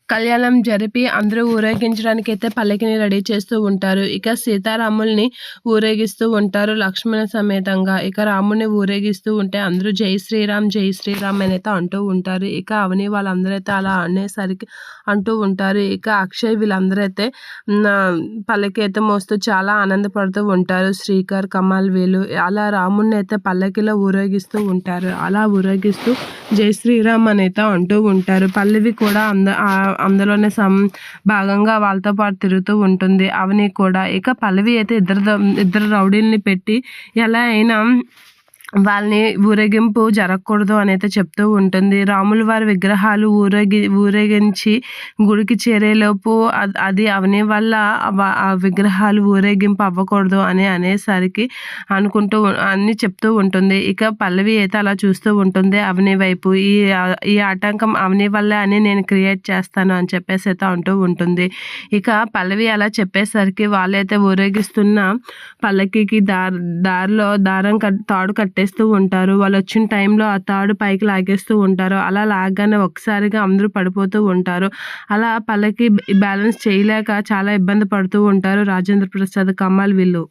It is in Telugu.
కళ్యాణం జరిపి అందరూ ఊరేగించడానికైతే పల్లకిని రెడీ చేస్తూ ఉంటారు. ఇక సీతారాముల్ని ఊరేగిస్తూ ఉంటారు లక్ష్మణ సమేతంగా. ఇక రాముడిని ఊరేగిస్తూ ఉంటే అందరూ జై శ్రీరామ్, జై శ్రీరామ్ అనైతే అంటూ ఉంటారు. ఇక అవని వాళ్ళందరూ అయితే అలా అనేసరికి అంటూ ఉంటారు. ఇక అక్షయ్ వీళ్ళందరూ అయితే పల్లకి అయితే మోస్తూ చాలా ఆనందపడుతూ ఉంటారు. శ్రీకర్, కమల్ వీళ్ళు అలా రాముడిని అయితే పల్లకిలో ఊరేగిస్తూ ఉంటారు. అలా ఊరేగిస్తూ జై శ్రీరామ్ అనైతే అంటూ ఉంటారు. పల్లవి కూడా అందులోనే భాగంగా వాళ్ళతో పాటు తిరుగుతూ ఉంటుంది. అవని కూడా. ఇక పల్లవి అయితే ఇద్దరు రౌడీల్ని పెట్టి ఎలా అయినా వాళ్ళని ఊరేగింపు జరగకూడదు అని అయితే చెప్తూ ఉంటుంది. రాముల వారి విగ్రహాలు ఊరేగించి గుడికి చేరేలోపు అది అవని వల్ల ఆ విగ్రహాలు ఊరేగింపు అవ్వకూడదు అని అనేసరికి అన్ని చెప్తూ ఉంటుంది. ఇక పల్లవి అయితే అలా చూస్తూ ఉంటుంది అవని వైపు. ఈ ఆటంకం అవని వల్లే అని నేను క్రియేట్ చేస్తాను అని చెప్పేసి అయితే అంటూ ఉంటుంది. ఇక పల్లవి అలా చెప్పేసరికి వాళ్ళైతే ఊరేగిస్తున్న పల్లకికి దారిలో తాడు కట్టేస్తూ ఉంటారు. వాళ్ళు వచ్చిన టైంలో ఆ తాడు పైకి లాగేస్తూ ఉంటారు. అలా లాగానే ఒక్కసారిగా అందరూ పడిపోతూ ఉంటారు. అలా పల్లకి బ్యాలెన్స్ చేయలేక చాలా ఇబ్బంది పడుతూ ఉంటారు రాజేంద్ర ప్రసాద్, కమల్ వీళ్ళు.